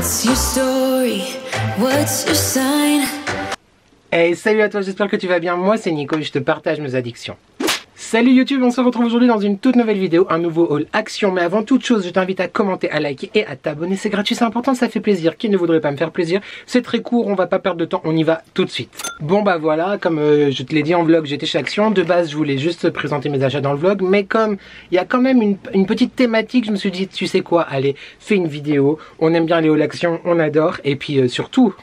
What's your story? What's your sign? Hey, salut à toi, j'espère que tu vas bien. Moi c'est Nico et je te partage mes addictions. Salut YouTube, on se retrouve aujourd'hui dans une toute nouvelle vidéo, un nouveau haul action. Mais avant toute chose, je t'invite à commenter, à liker et à t'abonner. C'est gratuit, c'est important, ça fait plaisir. Qui ne voudrait pas me faire plaisir? C'est très court, on va pas perdre de temps, on y va tout de suite. Bon bah voilà, comme je te l'ai dit en vlog, j'étais chez Action. De base, je voulais juste présenter mes achats dans le vlog. Mais comme il y a quand même une petite thématique, je me suis dit, tu sais quoi, allez, fais une vidéo. On aime bien les hauls action, on adore. Et puis surtout,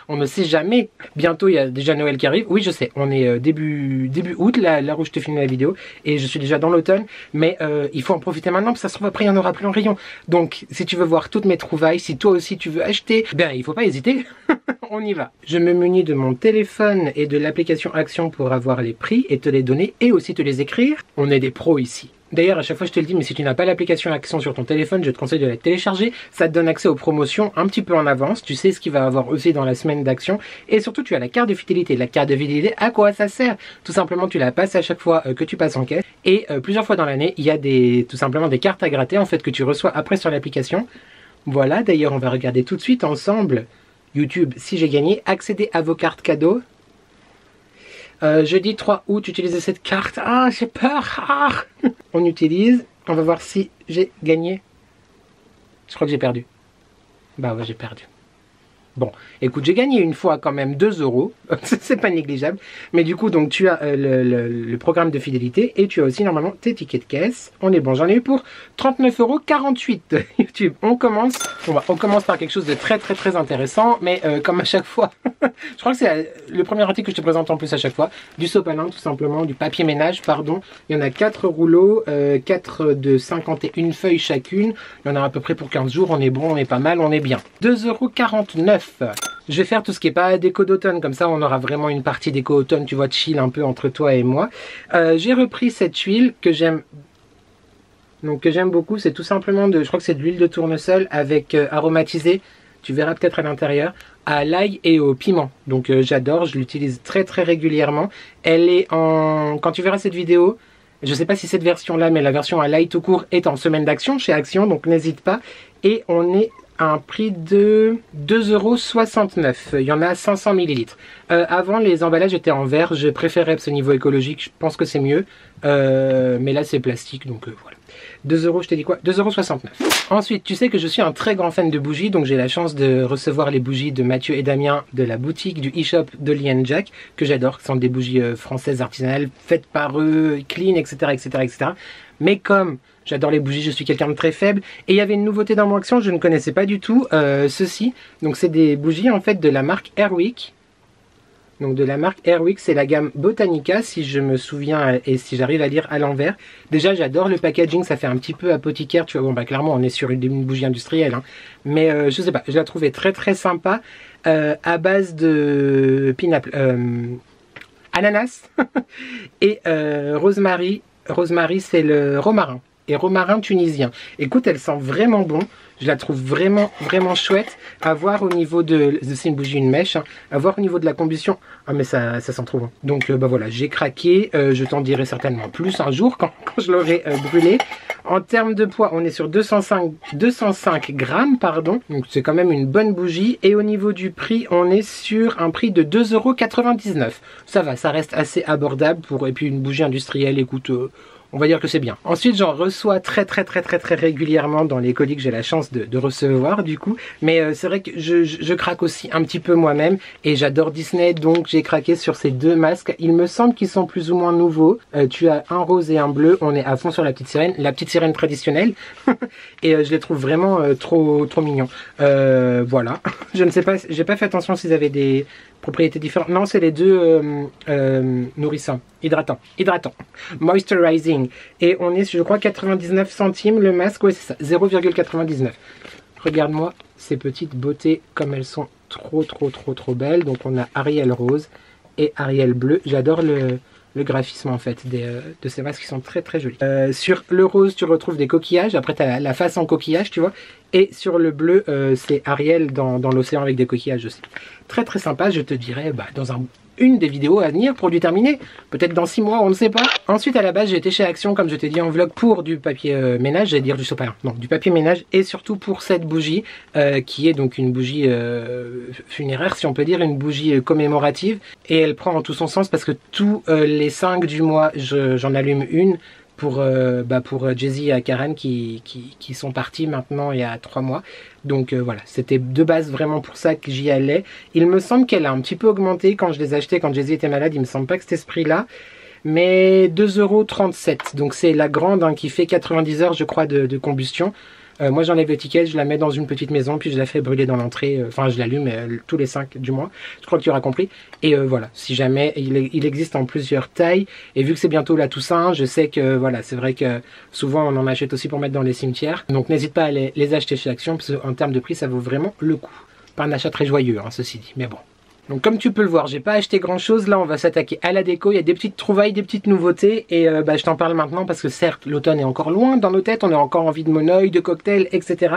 on ne sait jamais. Bientôt, il y a déjà Noël qui arrive. Oui, je sais, on est début août, là où je te filme la vidéo. Et je suis déjà dans l'automne, mais il faut en profiter maintenant, parce que ça se trouve après il n'y en aura plus en rayon. Donc si tu veux voir toutes mes trouvailles, si toi aussi tu veux acheter, ben il faut pas hésiter, on y va. Je me munis de mon téléphone et de l'application Action pour avoir les prix et te les donner et aussi te les écrire. On est des pros ici. D'ailleurs, à chaque fois je te le dis, mais si tu n'as pas l'application Action sur ton téléphone, je te conseille de la télécharger. Ça te donne accès aux promotions un petit peu en avance. Tu sais ce qu'il va y avoir aussi dans la semaine d'Action. Et surtout, tu as la carte de fidélité. La carte de fidélité, à quoi ça sert? Tout simplement, tu la passes à chaque fois que tu passes en caisse. Et plusieurs fois dans l'année, il y a tout simplement des cartes à gratter en fait que tu reçois après sur l'application. Voilà, d'ailleurs, on va regarder tout de suite ensemble YouTube si j'ai gagné. Accéder à vos cartes cadeaux. Jeudi 3 août, utilisez cette carte. Ah, j'ai peur. Ah. On utilise. On va voir si j'ai gagné. Je crois que j'ai perdu. Bah ouais, j'ai perdu. Bon, écoute, j'ai gagné une fois quand même 2 €. C'est pas négligeable. Mais du coup, donc tu as le programme de fidélité et tu as aussi normalement tes tickets de caisse. On est bon, j'en ai eu pour 39,48 € YouTube. On commence. On commence par quelque chose de très intéressant. Mais comme à chaque fois, je crois que c'est le premier article que je te présente en plus à chaque fois. Du sopalin tout simplement, du papier ménage, pardon. Il y en a 4 rouleaux, 4 de 51 feuilles chacune. Il y en a à peu près pour 15 jours. On est bon, on est pas mal, on est bien. 2,49 €. Je vais faire tout ce qui n'est pas déco d'automne, comme ça on aura vraiment une partie déco automne, tu vois, chill un peu entre toi et moi. J'ai repris cette huile que j'aime. Donc que j'aime beaucoup, c'est tout simplement je crois que c'est de l'huile de tournesol avec aromatisé, tu verras peut-être à l'intérieur, à l'ail et au piment. Donc j'adore, je l'utilise très régulièrement. Elle est en... Quand tu verras cette vidéo, je ne sais pas si cette version là, mais la version à l'ail tout court est en semaine d'action chez Action, donc n'hésite pas. Et on est à un prix de 2,69 €. Il y en a 500 ml. Avant, les emballages étaient en verre. Je préférais ce niveau écologique. Je pense que c'est mieux. Mais là, c'est plastique. Donc voilà. 2 €, je t'ai dit quoi? 2,69 €. Ensuite, tu sais que je suis un très grand fan de bougies. Donc j'ai la chance de recevoir les bougies de Mathieu et Damien de la boutique du e-shop d'Oli & Jack, que j'adore. Ce sont des bougies françaises artisanales, faites par eux, clean, etc. Mais comme j'adore les bougies, je suis quelqu'un de très faible. Et il y avait une nouveauté dans mon Action, je ne connaissais pas du tout ceci. Donc c'est des bougies en fait de la marque Airwick. Donc de la marque Airwick, c'est la gamme Botanica si je me souviens et si j'arrive à lire à l'envers. Déjà j'adore le packaging, ça fait un petit peu apothicaire, tu vois. Bon bah clairement on est sur une bougie industrielle. Hein. Mais je sais pas, je la trouvais très sympa. À base de ananas et rosemary. Rosemary c'est le romarin. Et romarin tunisien. Écoute, elle sent vraiment bon. Je la trouve vraiment chouette. À voir au niveau de... C'est une bougie, une mèche. Hein, à voir au niveau de la combustion. Ah mais ça sent trop bon. Donc bah voilà, j'ai craqué. Je t'en dirai certainement plus un jour quand je l'aurai brûlé. En termes de poids, on est sur 205 grammes, pardon. Donc c'est quand même une bonne bougie. Et au niveau du prix, on est sur un prix de 2,99 €. Ça va, ça reste assez abordable pour... Et puis une bougie industrielle, écoute... on va dire que c'est bien. Ensuite, j'en reçois très régulièrement dans les colis que j'ai la chance de recevoir du coup. Mais c'est vrai que je craque aussi un petit peu moi-même et j'adore Disney, donc j'ai craqué sur ces 2 masques. Il me semble qu'ils sont plus ou moins nouveaux. Tu as un rose et un bleu. On est à fond sur la petite sirène traditionnelle. Et je les trouve vraiment trop mignons. Voilà. Je ne sais pas, j'ai pas fait attention s'ils avaient des propriétés différentes. Non, c'est les 2 nourrissants, hydratants, moisturizing. Et on est, je crois, 99 centimes le masque. Ouais, c'est ça, 0,99. Regarde-moi ces petites beautés comme elles sont trop belles. Donc on a Ariel rose et Ariel bleu. J'adore le graphisme en fait de ces masques qui sont très jolis. Sur le rose, tu retrouves des coquillages. Après, tu as la face en coquillage, tu vois. Et sur le bleu, c'est Ariel dans l'océan avec des coquillages aussi. Très sympa, je te dirais, bah, dans un une des vidéos à venir pour du terminer. Peut-être dans 6 mois, on ne sait pas. Ensuite, à la base, j'ai été chez Action, comme je t'ai dit en vlog, pour du papier ménage, j'allais dire du sopalin. Non, du papier ménage et surtout pour cette bougie, qui est donc une bougie funéraire, si on peut dire, une bougie commémorative. Et elle prend en tout son sens parce que tous les 5 du mois, j'en allume une. Pour Jay-Z et Karen qui sont partis maintenant il y a 3 mois. Donc voilà, c'était de base vraiment pour ça que j'y allais. Il me semble qu'elle a un petit peu augmenté quand je les achetais, quand Jay-Z était malade. Il me semble pas que c'était ce prix-là. Mais 2,37 €. Donc c'est la grande hein, qui fait 90 heures je crois de combustion. Moi j'enlève l'étiquette, je la mets dans une petite maison, puis je la fais brûler dans l'entrée, enfin je l'allume tous les 5 du mois, je crois que tu auras compris. Et voilà, si jamais, il existe en plusieurs tailles, et vu que c'est bientôt la Toussaint, je sais que voilà, c'est vrai que souvent on en achète aussi pour mettre dans les cimetières, donc n'hésite pas à les acheter chez Action, parce qu'en termes de prix ça vaut vraiment le coup. Pas un achat très joyeux, hein, ceci dit, mais bon. Donc comme tu peux le voir, j'ai pas acheté grand chose, là on va s'attaquer à la déco, il y a des petites trouvailles, des petites nouveautés et je t'en parle maintenant parce que certes l'automne est encore loin dans nos têtes, on a encore envie de monoeil, de cocktails, etc.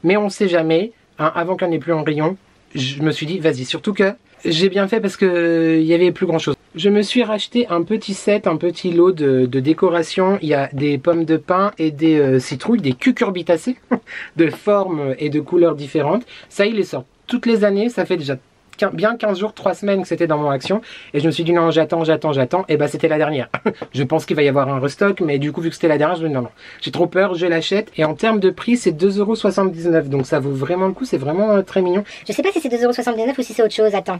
Mais on sait jamais, hein, avant qu'il n'y en ait plus en rayon, je me suis dit vas-y, surtout que j'ai bien fait parce que il y avait plus grand chose. Je me suis racheté un petit set, un petit lot de décoration, il y a des pommes de pin et des citrouilles, des cucurbitacées de formes et de couleurs différentes. Ça il les sort toutes les années, ça fait déjà bien 15 jours, 3 semaines que c'était dans mon Action et je me suis dit non j'attends et bah c'était la dernière. Je pense qu'il va y avoir un restock mais du coup vu que c'était la dernière je me dis non j'ai trop peur, je l'achète et en termes de prix c'est 2,79 € donc ça vaut vraiment le coup, c'est vraiment très mignon. Je sais pas si c'est 2,79 € ou si c'est autre chose, attends.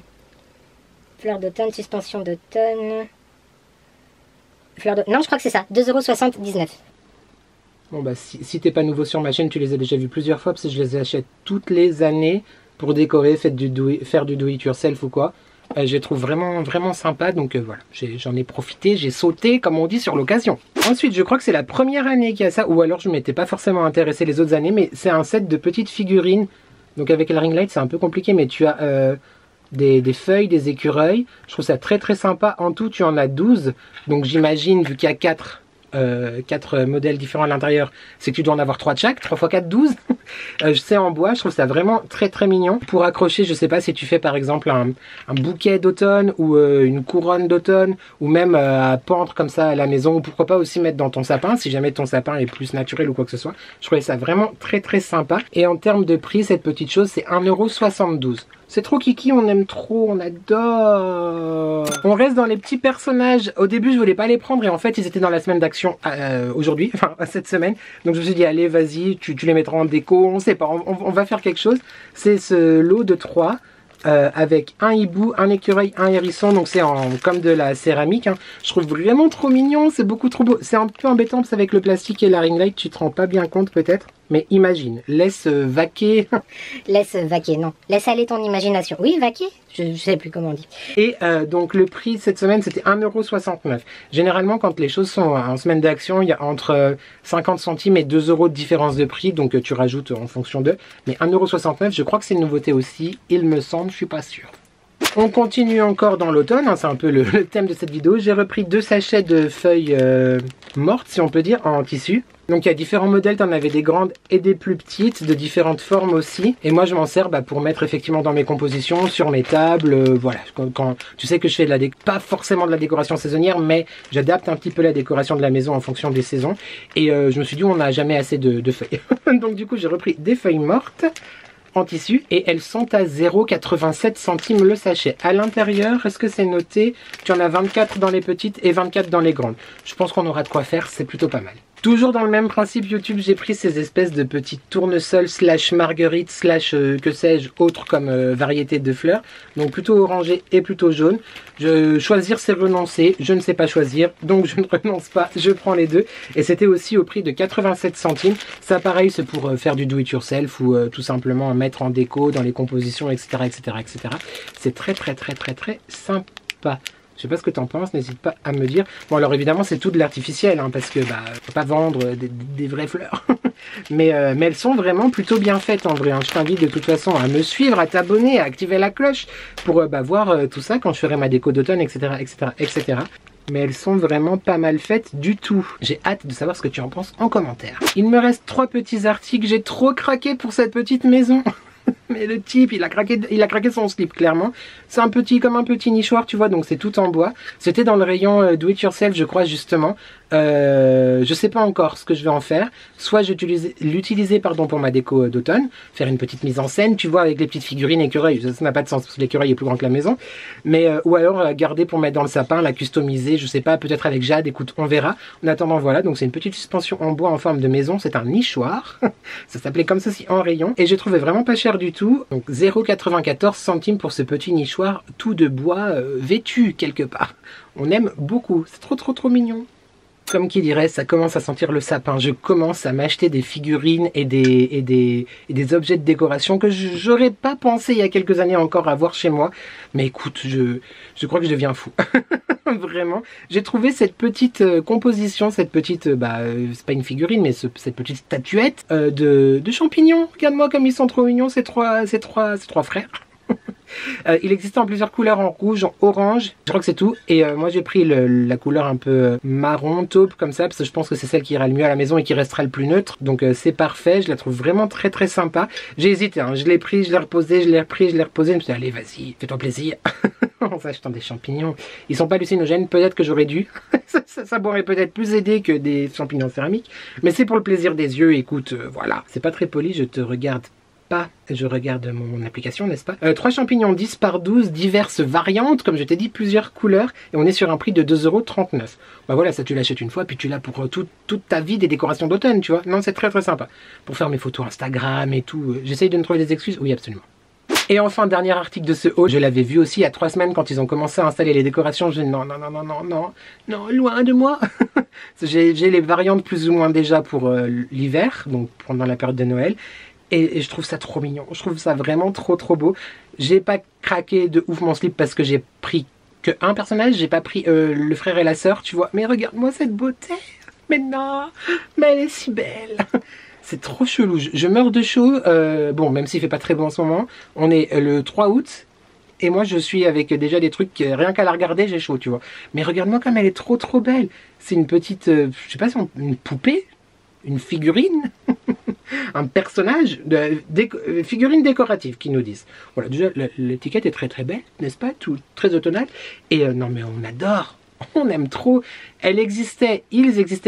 Fleur d'automne, suspension d'automne... Non je crois que c'est ça, 2,79 €. Bon bah si t'es pas nouveau sur ma chaîne tu les as déjà vus plusieurs fois parce que je les achète toutes les années pour décorer, faire du do it yourself ou quoi. Je les trouve vraiment sympa donc voilà, j'en ai profité, j'ai sauté comme on dit sur l'occasion. Ensuite je crois que c'est la première année qu'il y a ça, ou alors je m'étais pas forcément intéressé les autres années, mais c'est un set de petites figurines. Donc avec la ring light c'est un peu compliqué mais tu as des feuilles, des écureuils, je trouve ça très sympa. En tout tu en as 12, donc j'imagine vu qu'il y a 4 modèles différents à l'intérieur, c'est que tu dois en avoir 3 de chaque, 3 x 4, 12. C'est en bois, je trouve ça vraiment très mignon. Pour accrocher, je sais pas si tu fais par exemple un bouquet d'automne ou une couronne d'automne, ou même à pendre comme ça à la maison, ou pourquoi pas aussi mettre dans ton sapin, si jamais ton sapin est plus naturel ou quoi que ce soit. Je trouvais ça vraiment très sympa. Et en termes de prix, cette petite chose, c'est 1,72 €. C'est trop kiki, on aime trop, on adore. On reste dans les petits personnages. Au début, je voulais pas les prendre et en fait, ils étaient dans la semaine d'Action aujourd'hui, enfin cette semaine. Donc je me suis dit, allez, vas-y, tu les mettras en déco, on sait pas, on va faire quelque chose. C'est ce lot de 3. Avec un hibou, un écureuil, un hérisson, donc c'est comme de la céramique, hein. Je trouve vraiment trop mignon, c'est beaucoup trop beau. C'est un peu embêtant parce qu'avec le plastique et la ring light, tu te rends pas bien compte peut-être. Mais imagine, laisse vaquer. Laisse vaquer, non. Laisse aller ton imagination. Oui, vaquer, je sais plus comment on dit. Et donc le prix cette semaine c'était 1,69 €. Généralement quand les choses sont en semaine d'action, il y a entre 50 centimes et 2 € de différence de prix, donc tu rajoutes en fonction d'eux. Mais 1,69 €, je crois que c'est une nouveauté aussi, il me semble, je suis pas sûr. On continue encore dans l'automne, hein, c'est un peu le thème de cette vidéo. J'ai repris 2 sachets de feuilles mortes, si on peut dire, en tissu. Donc il y a différents modèles, tu en avais des grandes et des plus petites, de différentes formes aussi. Et moi je m'en sers pour mettre effectivement dans mes compositions, sur mes tables, voilà. Quand tu sais que je fais pas forcément de la décoration saisonnière, mais j'adapte un petit peu la décoration de la maison en fonction des saisons. Et je me suis dit on n'a jamais assez de feuilles. Donc du coup j'ai repris des feuilles mortes en tissu et elles sont à 0,87 centimes le sachet. À l'intérieur, est-ce que c'est noté? Tu en as 24 dans les petites et 24 dans les grandes. Je pense qu'on aura de quoi faire, c'est plutôt pas mal. Toujours dans le même principe YouTube, j'ai pris ces espèces de petites tournesols slash marguerites slash que sais-je autres comme variété de fleurs. Donc plutôt orangé et plutôt jaune. Choisir c'est renoncer, je ne sais pas choisir, donc je ne renonce pas, je prends les deux. Et c'était aussi au prix de 87 centimes. Ça pareil c'est pour faire du do it yourself ou tout simplement mettre en déco dans les compositions etc. C'est très sympa. Je sais pas ce que tu en penses, n'hésite pas à me dire. Bon alors évidemment c'est tout de l'artificiel, hein, parce que faut pas vendre des vraies fleurs. mais elles sont vraiment plutôt bien faites en vrai, hein. Je t'invite de toute façon à me suivre, à t'abonner, à activer la cloche pour voir tout ça quand je ferai ma déco d'automne, etc. Mais elles sont vraiment pas mal faites du tout. J'ai hâte de savoir ce que tu en penses en commentaire. Il me reste 3 petits articles, j'ai trop craqué pour cette petite maison. Mais le type, il a craqué son slip, clairement. C'est un petit, comme un petit nichoir, tu vois, donc c'est tout en bois. C'était dans le rayon do it yourself, je crois, justement. Je sais pas encore ce que je vais en faire. Soit l'utiliser pour ma déco d'automne, faire une petite mise en scène, tu vois, avec les petites figurines écureuils. Ça n'a pas de sens parce que l'écureuil est plus grand que la maison. Mais ou alors garder pour mettre dans le sapin, la customiser, je sais pas, peut-être avec Jade. Écoute, on verra. En attendant, voilà, donc c'est une petite suspension en bois en forme de maison. C'est un nichoir. Ça s'appelait comme ceci en rayon et j'ai trouvé vraiment pas cher du tout. Donc 0,94 centimes pour ce petit nichoir tout de bois vêtu quelque part. On aime beaucoup. C'est trop mignon. Comme qui dirait, ça commence à sentir le sapin. Je commence à m'acheter des figurines et des objets de décoration que j'aurais pas pensé il y a quelques années encore avoir chez moi. Mais écoute, je crois que je deviens fou. Vraiment. J'ai trouvé cette petite composition, cette petite, c'est pas une figurine, mais cette petite statuette de champignons. Regarde-moi comme ils sont trop mignons, ces trois frères. Il existe en plusieurs couleurs, en rouge, en orange, je crois que c'est tout. Et moi j'ai pris la couleur un peu marron, taupe comme ça, parce que je pense que c'est celle qui ira le mieux à la maison et qui restera le plus neutre. Donc c'est parfait, je la trouve vraiment très sympa. J'ai hésité, hein. Je l'ai pris, je l'ai reposé, je l'ai repris, je l'ai reposé. Je me suis dit allez vas-y, fais-toi plaisir. En s'achetant des champignons. Ils sont pas hallucinogènes, peut-être que j'aurais dû. ça m'aurait peut-être plus aidé que des champignons céramiques. Mais c'est pour le plaisir des yeux, écoute, voilà. C'est pas très poli, je te regarde pas, je regarde mon application, n'est-ce pas? 3 champignons 10 par 12, diverses variantes, comme je t'ai dit, plusieurs couleurs, et on est sur un prix de 2,39 €. Bah voilà, ça tu l'achètes une fois, puis tu l'as pour toute ta vie des décorations d'automne, tu vois. Non, c'est très sympa. Pour faire mes photos Instagram et tout, j'essaye de me trouver des excuses, oui absolument. Et enfin, dernier article de ce haul, je l'avais vu aussi il y a 3 semaines quand ils ont commencé à installer les décorations. Je dis non, loin de moi. J'ai les variantes plus ou moins déjà pour l'hiver, donc pendant la période de Noël. Et je trouve ça trop mignon, je trouve ça vraiment trop beau. J'ai pas craqué de ouf mon slip parce que j'ai pris que un personnage, j'ai pas pris le frère et la sœur, tu vois. Mais regarde-moi cette beauté, mais non, mais elle est si belle. C'est trop chelou, je meurs de chaud. Bon, même s'il fait pas très beau en ce moment, on est le 3 août. Et moi je suis avec déjà des trucs, rien qu'à la regarder j'ai chaud, tu vois. Mais regarde-moi comme elle est trop belle. C'est une petite, je sais pas si une poupée, une figurine. Un personnage de figurine décorative qui nous disent. Voilà, déjà l'étiquette est très belle, n'est-ce pas? Tout très automnal. Et non mais on adore, on aime trop. Ils existaient,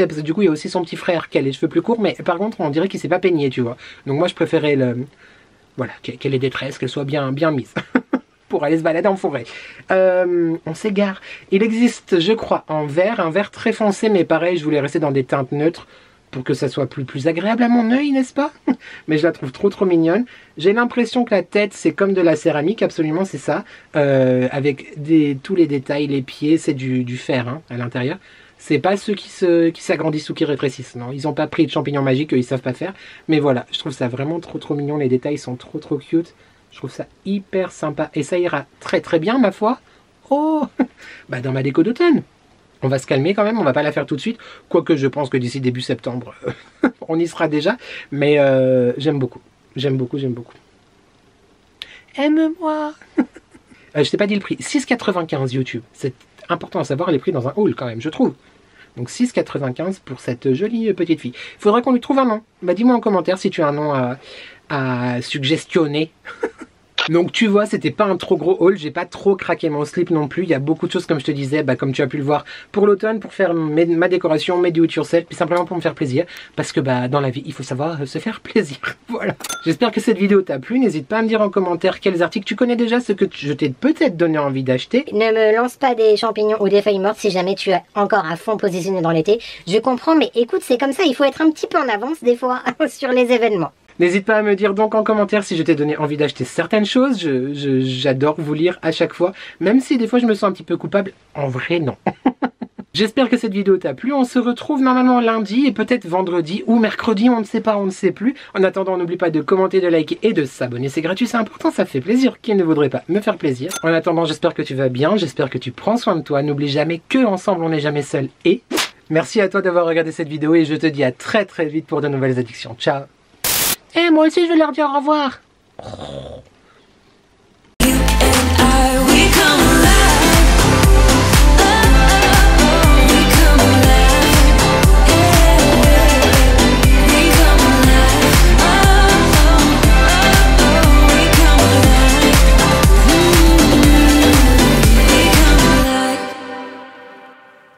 parce que du coup il y a aussi son petit frère qui a les cheveux plus courts, mais par contre on dirait qu'il s'est pas peigné, tu vois. Donc moi je préférais voilà, qu'elle ait des tresses, qu'elle soit bien mise. Pour aller se balader en forêt. On s'égare. Il existe, je crois, en vert, un vert très foncé, mais pareil, je voulais rester dans des teintes neutres pour que ça soit plus agréable à mon œil, n'est-ce pas? Mais je la trouve trop mignonne. J'ai l'impression que la tête, c'est comme de la céramique, absolument, c'est ça. Avec tous les détails, les pieds, c'est du fer hein, à l'intérieur. C'est pas ceux qui s'agrandissent ou qui rétrécissent, non. Ils n'ont pas pris de champignons magiques, ils savent pas faire. Mais voilà, je trouve ça vraiment trop mignon. Les détails sont trop cute. Je trouve ça hyper sympa. Et ça ira très bien, ma foi. Oh, bah dans ma déco d'automne. On va se calmer quand même, on va pas la faire tout de suite. Quoique je pense que d'ici début septembre, on y sera déjà. Mais j'aime beaucoup. Aime-moi. Je t'ai pas dit le prix. 6,95 YouTube. C'est important à savoir les prix dans un haul quand même, je trouve. Donc 6,95 pour cette jolie petite fille. Il faudra qu'on lui trouve un nom. Bah dis-moi en commentaire si tu as un nom à suggestionner. Donc tu vois, c'était pas un trop gros haul, j'ai pas trop craqué mon slip non plus. Il y a beaucoup de choses comme je te disais, comme tu as pu le voir pour l'automne, pour faire ma décoration, mes do it yourself, puis simplement pour me faire plaisir. Parce que dans la vie, il faut savoir se faire plaisir. Voilà. J'espère que cette vidéo t'a plu. N'hésite pas à me dire en commentaire quels articles tu connais déjà, ce que je t'ai peut-être donné envie d'acheter. Ne me lance pas des champignons ou des feuilles mortes si jamais tu es encore à fond positionné dans l'été. Je comprends, mais écoute, c'est comme ça, il faut être un petit peu en avance des fois sur les événements. N'hésite pas à me dire donc en commentaire si je t'ai donné envie d'acheter certaines choses. J'adore vous lire à chaque fois, même si des fois je me sens un petit peu coupable. En vrai, non. J'espère que cette vidéo t'a plu. On se retrouve normalement lundi et peut-être vendredi ou mercredi, on ne sait pas, on ne sait plus. En attendant, n'oublie pas de commenter, de liker et de s'abonner. C'est gratuit, c'est important, ça fait plaisir. Qui ne voudrait pas me faire plaisir? En attendant, j'espère que tu vas bien, j'espère que tu prends soin de toi. N'oublie jamais que ensemble, on n'est jamais seul. Et merci à toi d'avoir regardé cette vidéo et je te dis à très vite pour de nouvelles addictions. Ciao. Et moi aussi je vais leur dire au revoir.